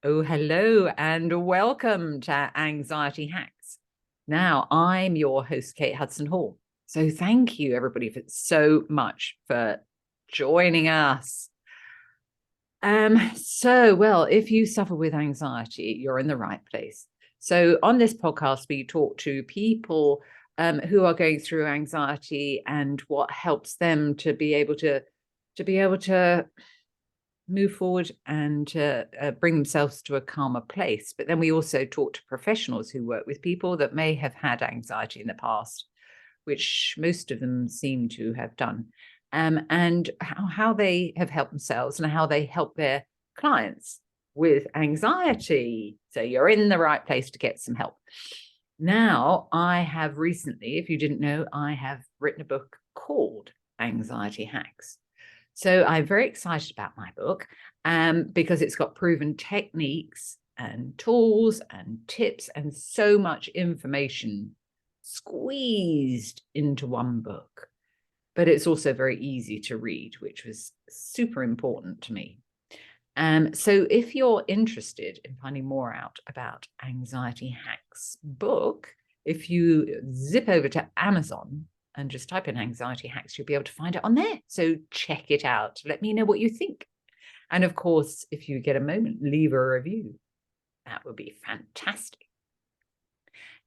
Oh, hello and welcome to Anxiety Hacks. Now, I'm your host, Kate Hudson-Hall. So thank you, everybody, for so much for joining us. Well, if you suffer with anxiety, you're in the right place. So on this podcast, we talk to people who are going through anxiety and what helps them to be able to move forward and bring themselves to a calmer place. But then we also talk to professionals who work with people that may have had anxiety in the past, which most of them seem to have done, and how they have helped themselves and how they help their clients with anxiety. So you're in the right place to get some help. Now, I have recently, if you didn't know, I have written a book called Anxiety Hacks. So I'm very excited about my book because it's got proven techniques and tools and tips and so much information squeezed into one book. But it's also very easy to read, which was super important to me. So if you're interested in finding more out about Anxiety Hacks book, if you zip over to Amazon and just type in Anxiety Hacks, you'll be able to find it on there. So check it out. Let me know what you think. And of course, if you get a moment, leave a review. That would be fantastic.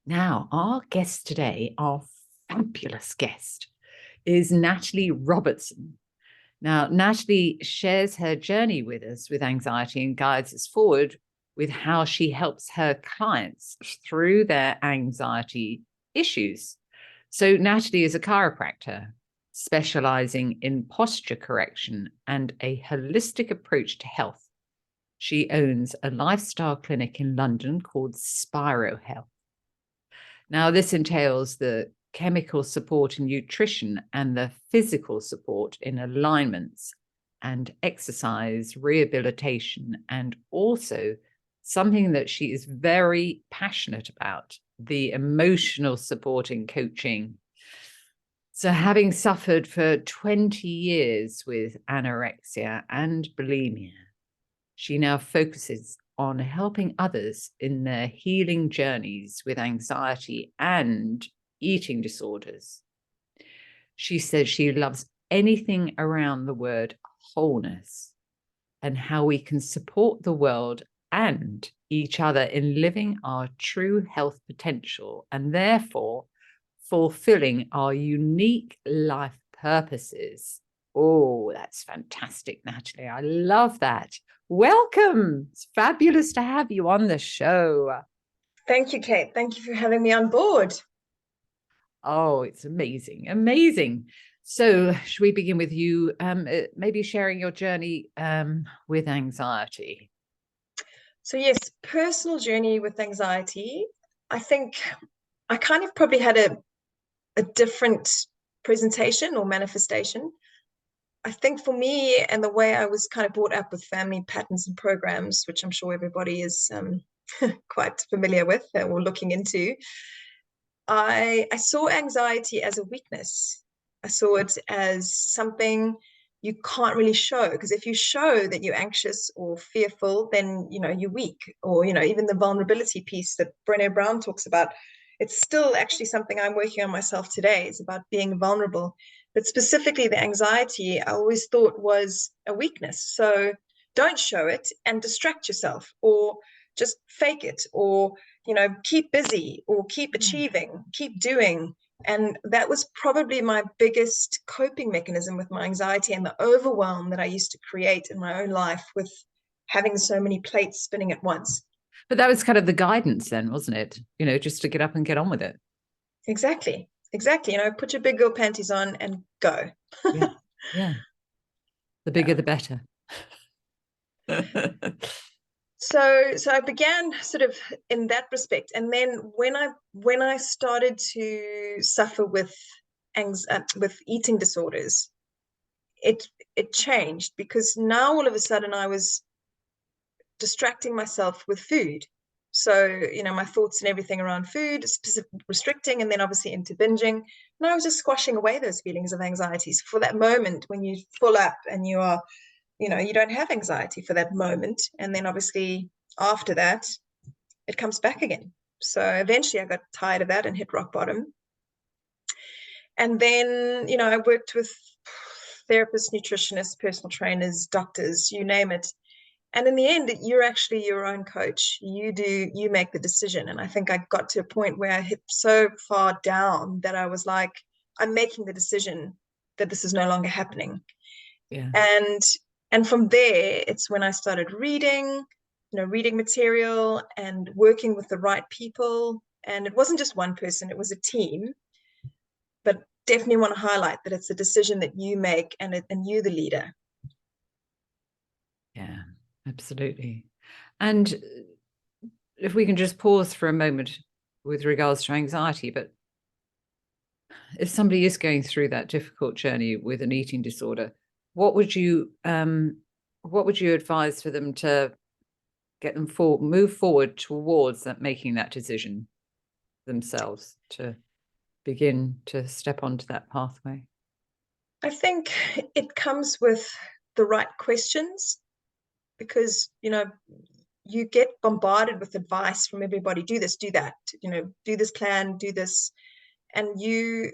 Now, our guest today, our fabulous guest, is Natalie Robertson. Now, Natalie shares her journey with us with anxiety and guides us forward with how she helps her clients through their anxiety issues. So Natalie is a chiropractor specializing in posture correction and a holistic approach to health. She owns a lifestyle clinic in London called Spiro Health. Now, this entails the chemical support in nutrition and the physical support in alignments and exercise rehabilitation, and also something that she is very passionate about, the emotional support in coaching. So having suffered for 20 years with anorexia and bulimia, she now focuses on helping others in their healing journeys with anxiety and eating disorders. She says she loves anything around the word wholeness and how we can support the world and each other in living our true health potential and therefore fulfilling our unique life purposes. Oh, that's fantastic, Natalie. I love that. Welcome. It's fabulous to have you on the show. Thank you, Kate. Thank you for having me on board. Oh, it's amazing. Amazing. So, should we begin with you maybe sharing your journey with anxiety? So, yes, personal journey with anxiety. I think I kind of probably had a different presentation or manifestation. I think for me, and the way I was kind of brought up with family patterns and programs, which I'm sure everybody is quite familiar with or looking into, I saw anxiety as a weakness. I saw it as something you can't really show, because if you show that you're anxious or fearful, then you're weak. Or even the vulnerability piece that Brené Brown talks about, it's still actually something I'm working on myself today. It's about being vulnerable, but specifically the anxiety I always thought was a weakness. So don't show it and distract yourself, or just fake it, or keep busy, or keep achieving, keep doing. And that was probably my biggest coping mechanism with my anxiety and the overwhelm that I used to create in my own life with having so many plates spinning at once. But that was kind of the guidance then, wasn't it? Just to get up and get on with it. Exactly. Exactly. Put your big girl panties on and go. Yeah. Yeah. The bigger, the better. So I began sort of in that respect, and then when I started to suffer with with eating disorders, it changed, because now all of a sudden I was distracting myself with food. So my thoughts and everything around food, restricting, and then obviously into binging. And I was just squashing away those feelings of anxieties for that moment when you full up and you are, you don't have anxiety for that moment. And then obviously after that, it comes back again. So eventually I got tired of that and hit rock bottom. And then, I worked with therapists, nutritionists, personal trainers, doctors, you name it. And in the end, you're actually your own coach. You make the decision. And I think I got to a point where I hit so far down that I was like, I'm making the decision that this is no longer happening. Yeah. And from there, it's when I started reading, reading material and working with the right people. And it wasn't just one person, it was a team. But definitely want to highlight that it's a decision that you make, and you're the leader. Yeah, absolutely. And if we can just pause for a moment with regards to anxiety, but if somebody is going through that difficult journey with an eating disorder, what would you advise for them to get them move forward towards that, making that decision themselves to begin to step onto that pathway? I think it comes with the right questions, because you get bombarded with advice from everybody. Do this, do that, do this plan, do this, and you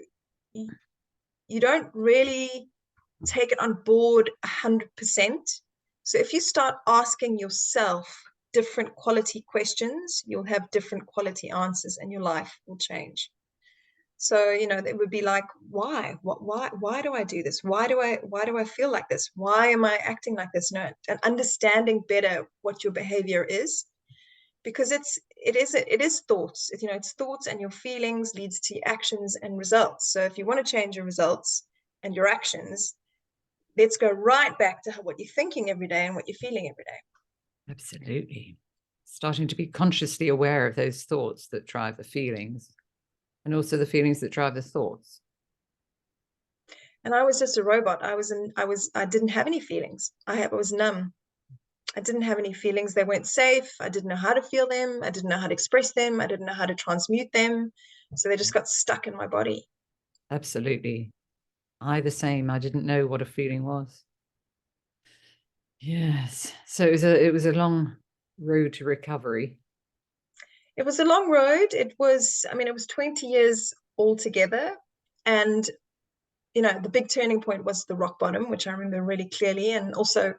don't really take it on board 100%. So if you start asking yourself different quality questions, you'll have different quality answers, and your life will change. So, it would be like, why? Why do I do this? Why do I feel like this? Why am I acting like this? And understanding better what your behavior is, because it is thoughts. It's thoughts, and your feelings leads to actions and results. So if you want to change your results and your actions, let's go right back to what you're thinking every day and what you're feeling every day. Absolutely. Starting to be consciously aware of those thoughts that drive the feelings, and also the feelings that drive the thoughts. And I was just a robot. I didn't have any feelings. I was numb. I didn't have any feelings. They weren't safe. I didn't know how to feel them. I didn't know how to express them. I didn't know how to transmute them. So they just got stuck in my body. Absolutely. I the same. I didn't know what a feeling was. Yes. So it was a long road to recovery. It was a long road. It was 20 years altogether. And, the big turning point was the rock bottom, which I remember really clearly. And also,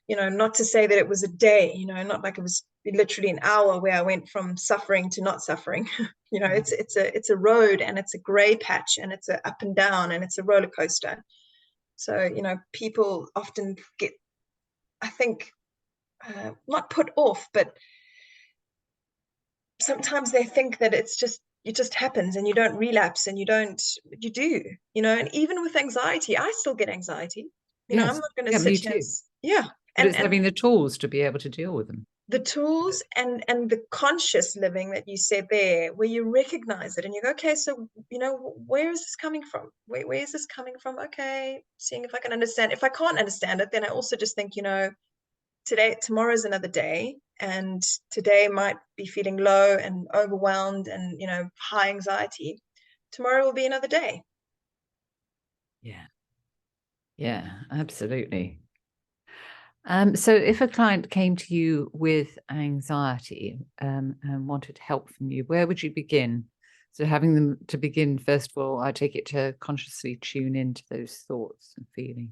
not to say that it was a day, not like it was literally an hour where I went from suffering to not suffering. It's a road, and it's a gray patch, and it's a up and down, and it's a roller coaster. So, people often get, I think, not put off, but sometimes they think that it just happens and you don't relapse, and you do, and even with anxiety, I still get anxiety. Yes. I'm not going to Yeah, me sit here too. yeah. But it's having the tools to be able to deal with them. The tools and the conscious living that you said there, where you recognize it and you go, okay, so where is this coming from? Where is this coming from? Okay, seeing if I can understand. If I can't understand it, then I also just think, tomorrow's another day, and today might be feeling low and overwhelmed and high anxiety. Tomorrow will be another day. Yeah, absolutely. So if a client came to you with anxiety and wanted help from you, where would you begin? So having them to begin, first of all, I take it to consciously tune into those thoughts and feelings.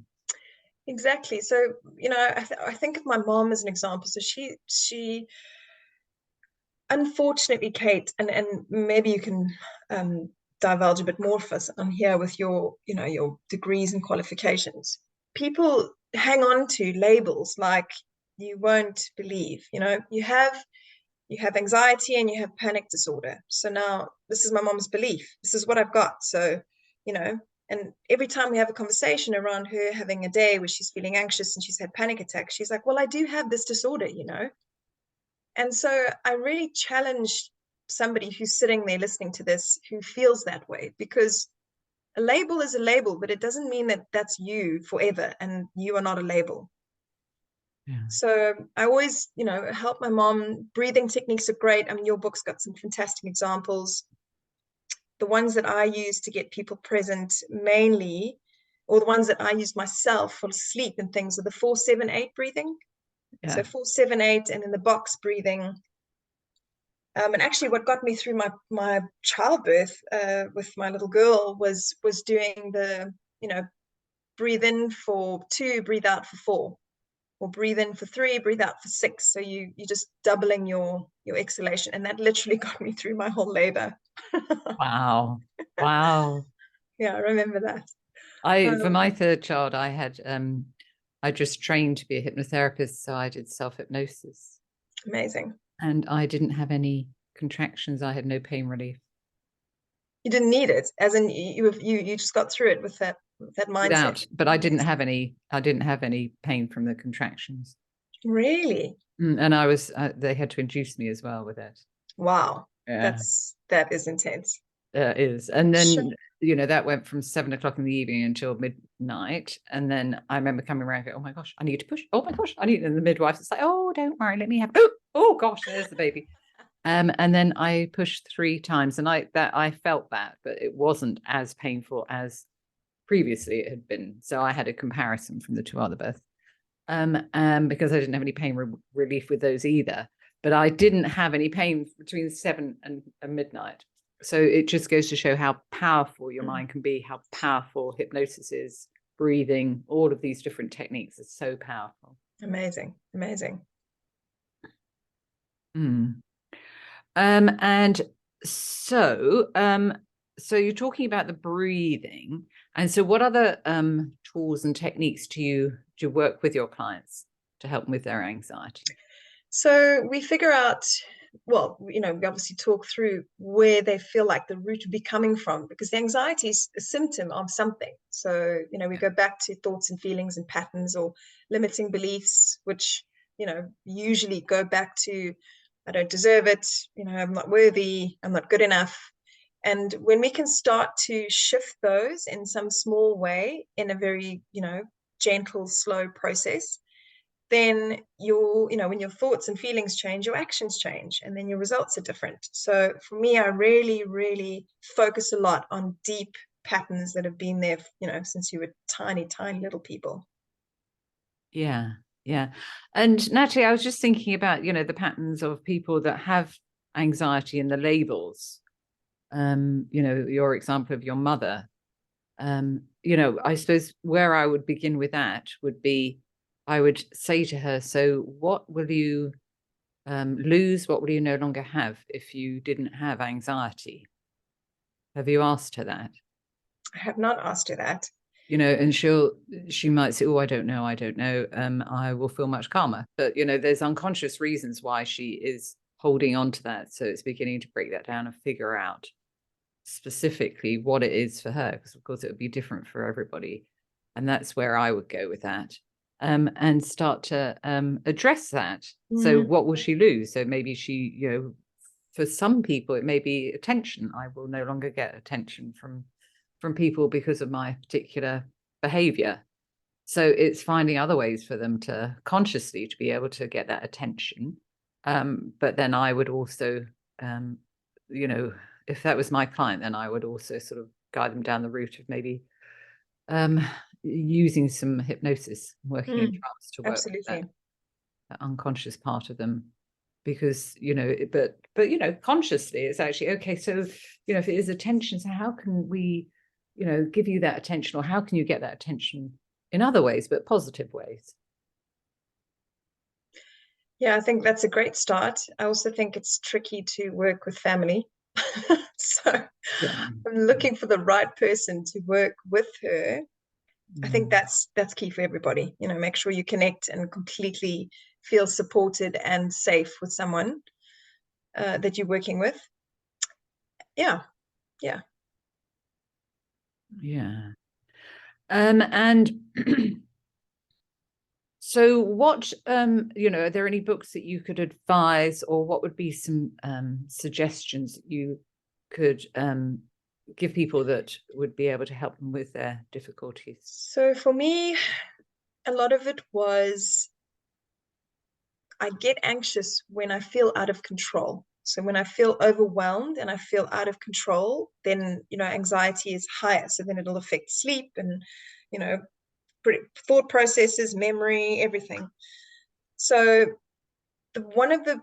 Exactly. So, I think of my mom as an example. So she unfortunately, Kate, and maybe you can divulge a bit more for us on here with your degrees and qualifications. People hang on to labels like, you won't believe. You have anxiety and you have panic disorder. So now this is my mom's belief. This is what I've got. So, and every time we have a conversation around her having a day where she's feeling anxious and she's had panic attacks, she's like, well, I do have this disorder. And so I really challenge somebody who's sitting there listening to this who feels that way, because a label is a label, but it doesn't mean that that's you forever and you are not a label. Yeah. So I always, help my mom. Breathing techniques are great. I mean, your book's got some fantastic examples. The ones that I use to get people present mainly, or the ones that I use myself for sleep and things, are the 4-7-8 breathing. Yeah. So 4-7-8, and then the box breathing. And actually, what got me through my childbirth with my little girl was doing the, breathe in for 2, breathe out for 4, or breathe in for 3, breathe out for 6. So you're just doubling your exhalation, and that literally got me through my whole labor. Wow. Wow. Yeah, I remember that. For my third child, I just trained to be a hypnotherapist, so I did self-hypnosis. Amazing. And I didn't have any contractions. I had no pain relief. You didn't need it, as in you just got through it with that mindset. But I didn't have any pain from the contractions. Really? And they had to induce me as well with it. Wow. Yeah. That is intense. It is. And then, Sure. That went from 7 o'clock in the evening until midnight. And then I remember coming around and going, oh my gosh, I need to push. Oh my gosh, and the midwife's like, oh, don't worry, let me have, oh gosh, there's the baby. And then I pushed 3 times, and I felt that, but it wasn't as painful as previously it had been. So I had a comparison from the 2 other births. Because I didn't have any pain relief with those either. But I didn't have any pain between 7 and midnight. So it just goes to show how powerful your mind can be, how powerful hypnosis is, breathing, all of these different techniques are so powerful. Amazing. Amazing. And so you're talking about the breathing. And so what other tools and techniques do you work with your clients to help them with their anxiety? So we figure out, well, we obviously talk through where they feel like the root would be coming from, because the anxiety is a symptom of something. So, we go back to thoughts and feelings and patterns, or limiting beliefs, which, usually go back to, I don't deserve it, I'm not worthy, I'm not good enough. And when we can start to shift those in some small way, in a very, gentle, slow process, then when your thoughts and feelings change, your actions change, and then your results are different. So for me, I really, really focus a lot on deep patterns that have been there, since you were tiny, tiny little people. Yeah. Yeah. And Natalie, I was just thinking about, the patterns of people that have anxiety and the labels. Your example of your mother. I suppose where I would begin with that would be, I would say to her, so what will you lose? What will you no longer have if you didn't have anxiety? Have you asked her that? I have not asked her that. And she might say, oh, I don't know. I will feel much calmer. But, there's unconscious reasons why she is holding on to that. So it's beginning to break that down and figure out specifically what it is for her, because of course it would be different for everybody. And that's where I would go with that. And start to address that. So what will she lose? So maybe she, for some people, it may be attention. I will no longer get attention from people because of my particular behavior. So it's finding other ways for them to consciously to be able to get that attention. But then I would also, if that was my client, then I would also sort of guide them down the route of maybe using some hypnosis, working in trance to work Absolutely. with that unconscious part of them. Because, but consciously it's actually, okay, so, if it is attention, so how can we, give you that attention, or how can you get that attention in other ways, but positive ways? Yeah, I think that's a great start. I also think it's tricky to work with family. So I'm looking for the right person to work with her. I think that's key for everybody. Make sure you connect and completely feel supported and safe with someone that you're working with. Yeah. And so what, are there any books that you could advise, or what would be some suggestions that you could give people that would be able to help them with their difficulties? So for me, a lot of it was, I get anxious when I feel out of control. So when I feel overwhelmed and I feel out of control, then, anxiety is higher. So then it'll affect sleep and, thought processes, memory, everything. So one of the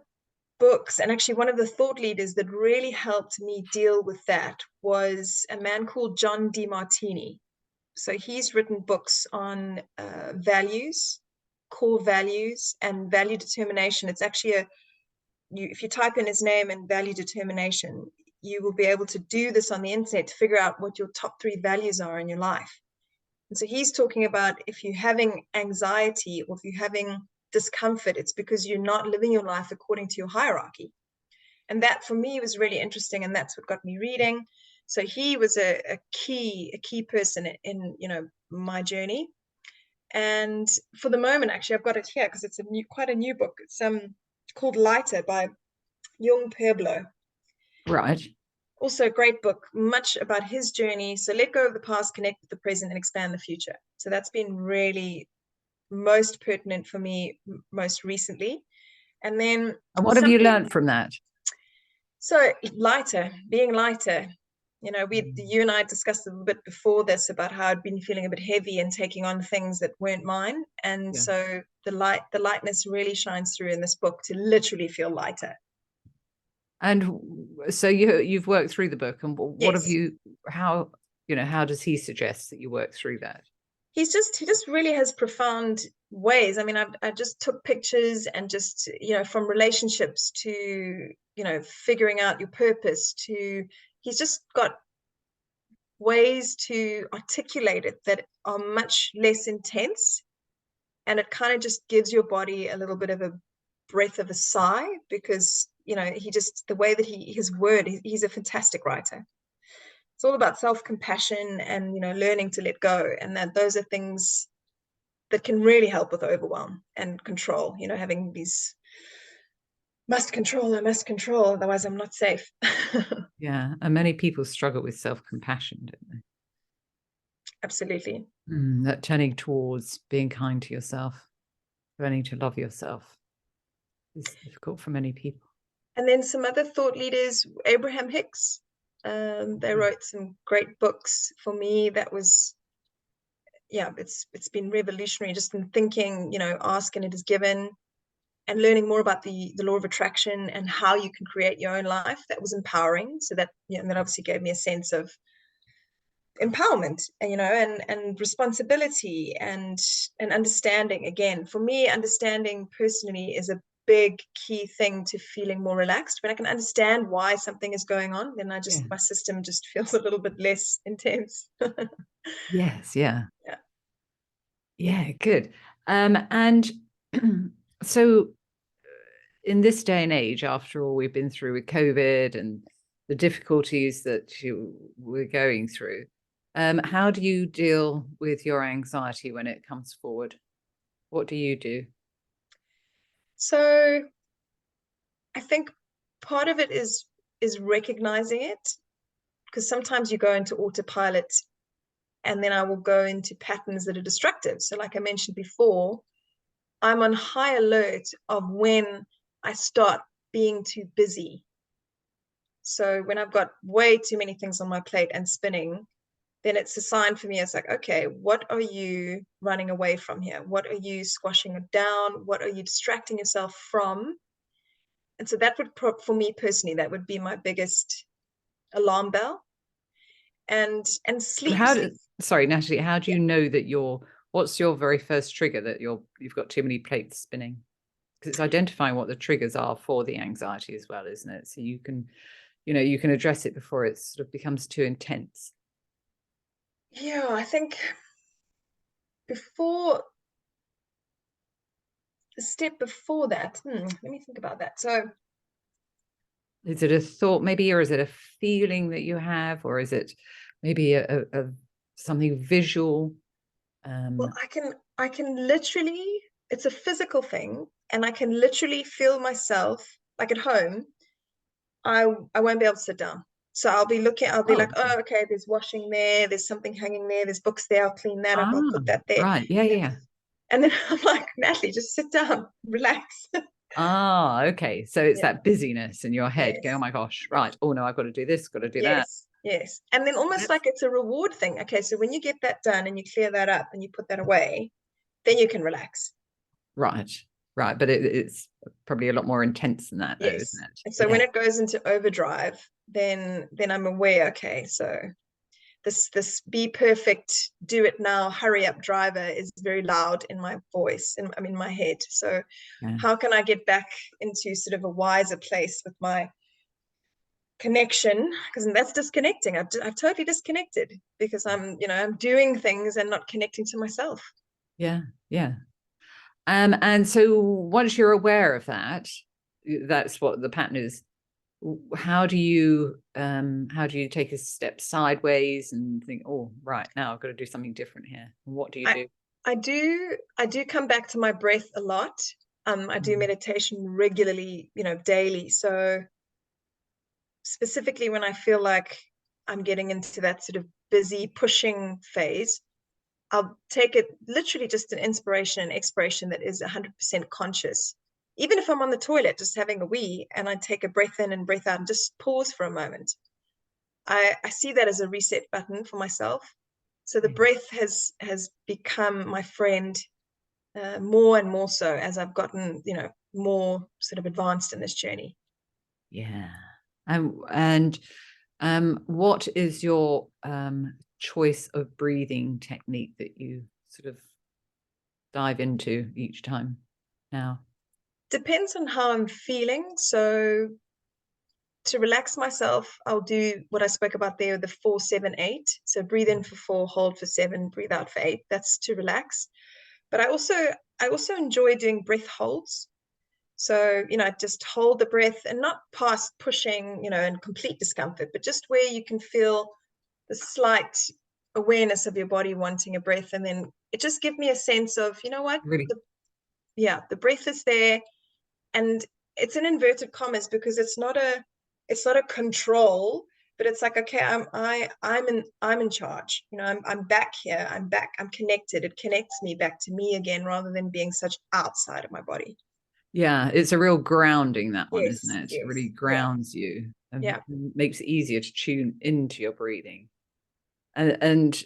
books, and actually one of the thought leaders that really helped me deal with that, was a man called John DeMartini. So he's written books on values, core values, and value determination. It's actually if you type in his name and value determination, you will be able to do this on the internet to figure out what your top 3 values are in your life. And so he's talking about if you're having anxiety or if you're having discomfort, it's because you're not living your life according to your hierarchy. And that for me was really interesting, and that's what got me reading. So he was a key person in my journey. And for the moment, actually, I've got it here because it's quite a new book. It's called Lighter by Jung Pueblo. Right. Also a great book, much about his journey. So let go of the past, connect with the present, and expand the future. So that's been really most pertinent for me most recently. And then what have you learned from that? So being lighter. You and I discussed a little bit before this about how I'd been feeling a bit heavy and taking on things that weren't mine. And so the lightness really shines through in this book to literally feel lighter. And so you've worked through the book, and what Yes. have you, how does he suggest that you work through that? He just really has profound ways. I mean, I just took pictures and just, from relationships to, figuring out your purpose to, he's just got ways to articulate it that are much less intense. And it kind of just gives your body a little bit of a breath of a sigh because, the way that he's a fantastic writer. It's all about self-compassion and, learning to let go. And those are things that can really help with overwhelm and control, having these I must control, otherwise I'm not safe. Yeah. And many people struggle with self-compassion, don't they? Absolutely. That turning towards being kind to yourself, learning to love yourself is difficult for many people. And then some other thought leaders, Abraham Hicks, they wrote some great books for me. That was, it's been revolutionary just in thinking, ask and it is given, and learning more about the law of attraction and how you can create your own life. That was empowering. So that, that obviously gave me a sense of empowerment, and responsibility and understanding. Again, for me, understanding personally is a big key thing to feeling more relaxed. When I can understand why something is going on, then my system just feels a little bit less intense. Yes. Yeah. Yeah. Yeah. Good. And so in this day and age, after all we've been through with COVID and the difficulties that you were going through, how do you deal with your anxiety when it comes forward? What do you do? So I think part of it is recognizing it, because sometimes you go into autopilot and then I will go into patterns that are destructive. So like I mentioned before, I'm on high alert of when I start being too busy. So when I've got way too many things on my plate and spinning, then it's a sign for me. It's like, okay, what are you running away from here? What are you squashing it down? What are you distracting yourself from? And so that would, for me personally, that would be my biggest alarm bell. And sleep. Sorry, Natalie, how do you know that what's your very first trigger that you've got too many plates spinning? Because it's identifying what the triggers are for the anxiety as well, isn't it? So you can address it before it sort of becomes too intense. Yeah, I think before the step before that, let me think about that. So is it a thought maybe, or is it a feeling that you have, or is it maybe a something visual? Well, I can literally, it's a physical thing, and I can literally feel myself, like at home, I won't be able to sit down. So I'll be like, oh, okay, there's washing there, there's something hanging there, there's books there, I'll clean that up, I'll put that there. Right, yeah. And then I'm like, Natalie, just sit down, relax. Okay. So it's that busyness in your head going, oh my gosh, right. Oh no, I've got to do this, got to do that. Yes. And then almost like it's a reward thing. Okay, so when you get that done and you clear that up and you put that away, then you can relax. Right. Right, but it's probably a lot more intense than that, though, Yes. isn't it? And so Yeah, when it goes into overdrive, then I'm aware, okay, so this be perfect, do it now, hurry up driver is very loud in my voice, and I'm in my head. So yeah, how can I get back into sort of a wiser place with my connection? Because that's disconnecting. I've totally disconnected because I'm doing things and not connecting to myself. yeah, yeah. And so once you're aware of that, that's what the pattern is. How do you take a step sideways and think, oh, right, now I've got to do something different here? What do you I do? I do come back to my breath a lot. I do Mm. meditation regularly, daily. So specifically when I feel like I'm getting into that sort of busy pushing phase, I'll take it literally just an inspiration and expiration that is 100% conscious. Even if I'm on the toilet, just having a wee, and I take a breath in and breath out and just pause for a moment. I see that as a reset button for myself. So the breath has become my friend, more and more so as I've gotten, more sort of advanced in this journey. Yeah. And what is your choice of breathing technique that you sort of dive into each time now? Depends on how I'm feeling. So to relax myself, I'll do what I spoke about there, the 4-7-8. So breathe in for 4, hold for 7, breathe out for 8. That's to relax. But I also enjoy doing breath holds. So, just hold the breath and not past pushing, and complete discomfort, but just where you can feel the slight awareness of your body wanting a breath. And then it just gives me a sense of, you know what, Really? the breath is there. And it's in inverted commas because it's not a control, but it's like, okay, I'm in charge. I'm back here. I'm connected. It connects me back to me again rather than being such outside of my body. Yeah, it's a real grounding, that one, isn't Yes, it? It yes. really Yeah, grounds you and yeah. makes it easier to tune into your breathing. And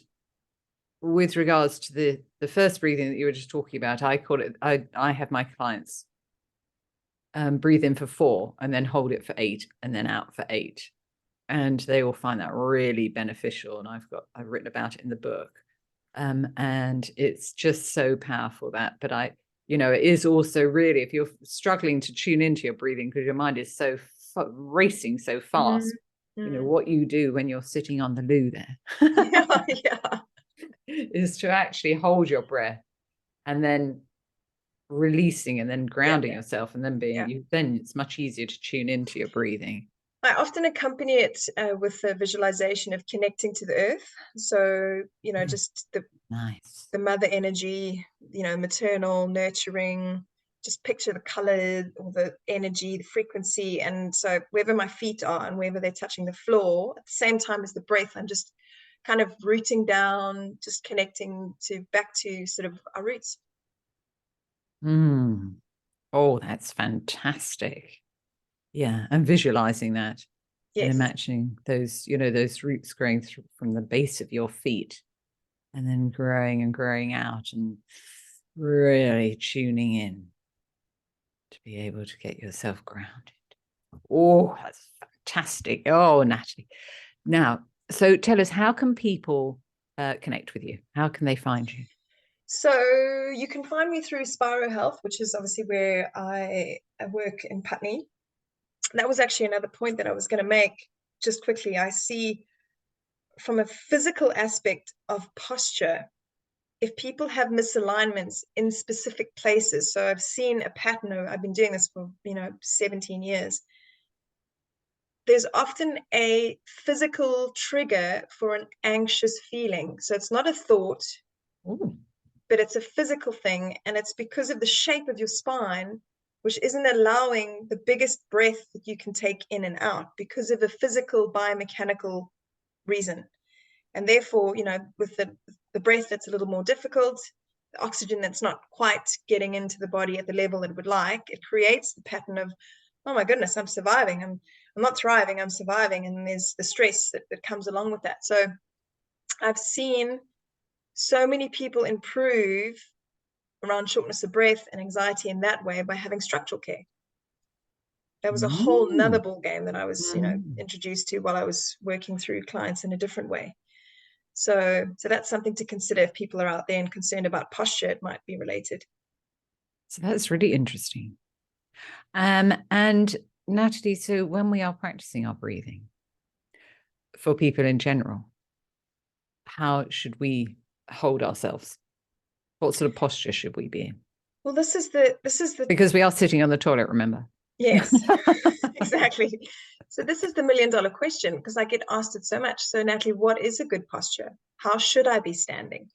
with regards to the first breathing that you were just talking about, I call it, I have my clients breathe in for 4 and then hold it for 8 and then out for 8. And they will find that really beneficial. And I've written about it in the book. And it's just so powerful that, but it is also really, if you're struggling to tune into your breathing because your mind is so racing so Mm, fast, mm. what you do when you're sitting on the loo there Yeah, yeah, is to actually hold your breath and then releasing and then yeah, grounding yourself and then yeah. then it's much easier to tune into your breathing. I often accompany it with a visualization of connecting to the earth. So, Mm, just the nice. the mother energy, maternal, nurturing, just picture the color or the energy, the frequency. And so wherever my feet are and wherever they're touching the floor, at the same time as the breath, I'm just kind of rooting down, just connecting back to sort of our roots. Mm. Oh, that's fantastic. Yeah, and visualizing that and Yes. imagining those roots growing through from the base of your feet and then growing and growing out and really tuning in to be able to get yourself grounded. Oh, that's fantastic. Oh, Natalie. Now, so tell us, how can people connect with you? How can they find you? So you can find me through Spiro Health, which is obviously where I work in Putney. That was actually another point that I was going to make just quickly. I see from a physical aspect of posture, if people have misalignments in specific places, so I've seen a pattern, I've been doing this for 17 years, there's often a physical trigger for an anxious feeling. So it's not a thought, Oh, but it's a physical thing, and it's because of the shape of your spine, which isn't allowing the biggest breath that you can take in and out because of a physical biomechanical reason. And therefore, with the breath that's a little more difficult, the oxygen that's not quite getting into the body at the level it would like, it creates the pattern of, oh my goodness, I'm surviving. I'm not thriving, I'm surviving. And there's the stress that comes along with that. So I've seen so many people improve around shortness of breath and anxiety in that way by having structural care. That was a whole nother Mm. ball game that I was, introduced to while I was working through clients in a different way. So that's something to consider if people are out there and concerned about posture. It might be related. So that's really interesting. And Natalie, so when we are practicing our breathing, for people in general, how should we hold ourselves? What sort of posture should we be in? Well, this is the because we are sitting on the toilet, remember? Yes, exactly. So this is the $1 million question, because I get asked it so much. So Natalie, what is a good posture? How should I be standing?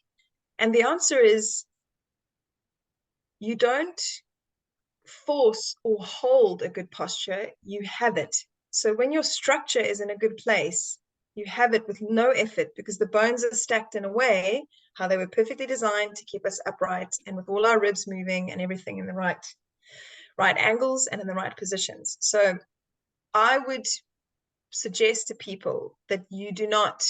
And the answer is, you don't force or hold a good posture, you have it. So when your structure is in a good place, you have it with no effort, because the bones are stacked in a way how they were perfectly designed to keep us upright, and with all our ribs moving and everything in the right angles and in the right positions. So I would suggest to people that you do not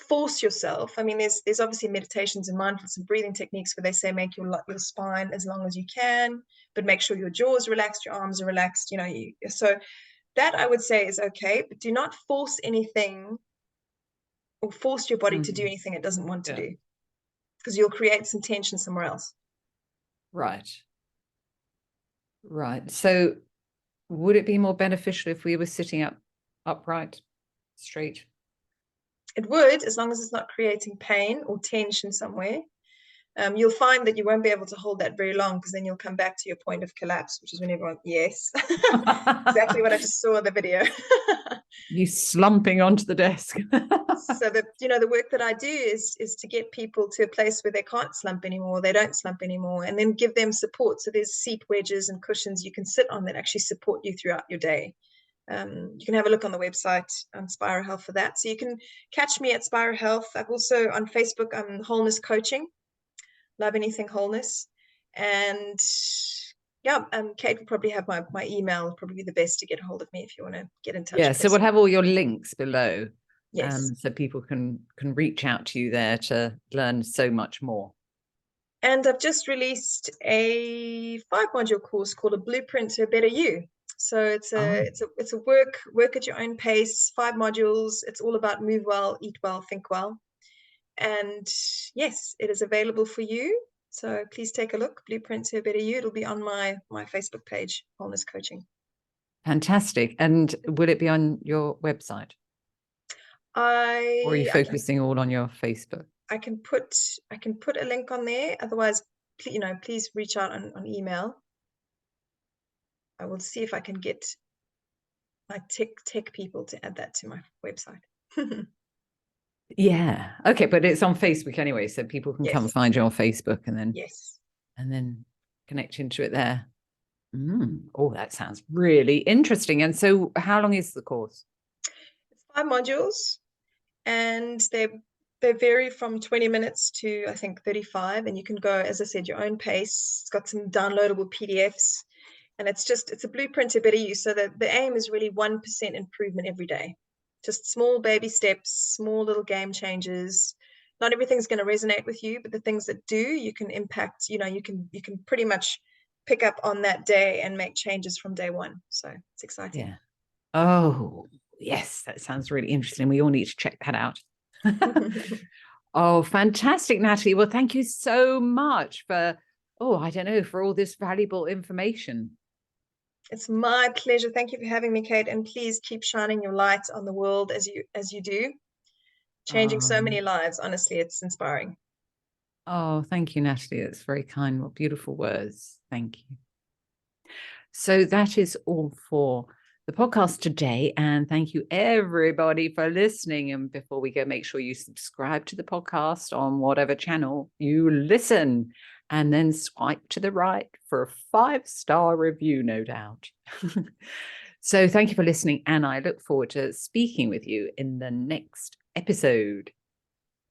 force yourself. I mean, there's obviously meditations and mindfulness and breathing techniques where they say make your spine as long as you can, but make sure your jaw is relaxed, your arms are relaxed, so that I would say is okay, but do not force anything or force your body to do anything it doesn't want to do, because you'll create some tension somewhere else. Right. So would it be more beneficial if we were sitting upright, straight? It would, as long as it's not creating pain or tension somewhere. You'll find that you won't be able to hold that very long, because then you'll come back to your point of collapse, which is when everyone, yes, exactly what I just saw in the video. You slumping onto the desk. So the work that I do is to get people to a place where they can't slump anymore, they don't slump anymore, and then give them support. So there's seat wedges and cushions you can sit on that actually support you throughout your day. You can have a look on the website on Spiro Health for that. So you can catch me at Spiro Health. I've also on Facebook, I'm Wholeness Coaching. Love anything wholeness. And yeah, Kate will probably have my email, probably be the best to get a hold of me if you want to get in touch. Yeah, so we'll have all your links below. Yes. So people can reach out to you there to learn so much more. And I've just released a 5-module course called A Blueprint to a Better You. So it's a work at your own pace, 5 modules. It's all about move well, eat well, think well. And yes, it is available for you. So please take a look. Blueprint to a Better You. It'll be on my Facebook page, Wholeness Coaching. Fantastic. And will it be on your website? Or are you focusing all on your Facebook? I can put a link on there. Otherwise, please reach out on email. I will see if I can get my tech people to add that to my website. Yeah. Okay, but it's on Facebook anyway, so people can come find you on Facebook and then connect into it there. Oh, that sounds really interesting. And so how long is the course? It's 5 modules, and they vary from 20 minutes to I think 35, and you can go, as I said, your own pace. It's got some downloadable PDFs, and it's a blueprint to better you. So the aim is really 1% improvement every day. Just small baby steps, small little game changes. Not everything's going to resonate with you, but the things that do, you can impact. You can pretty much pick up on that day and make changes from day one. So it's exciting. Yeah. Oh, yes, that sounds really interesting. We all need to check that out. Oh, fantastic, Natalie. Well, thank you so much for all this valuable information. It's my pleasure. Thank you for having me, Kate. And please keep shining your light on the world as you do. Changing so many lives. Honestly, it's inspiring. Oh, thank you, Natalie. That's very kind. What beautiful words. Thank you. So that is all for the podcast today. And thank you, everybody, for listening. And before we go, make sure you subscribe to the podcast on whatever channel you listen, and then swipe to the right for a 5-star review, no doubt. So thank you for listening. And I look forward to speaking with you in the next episode.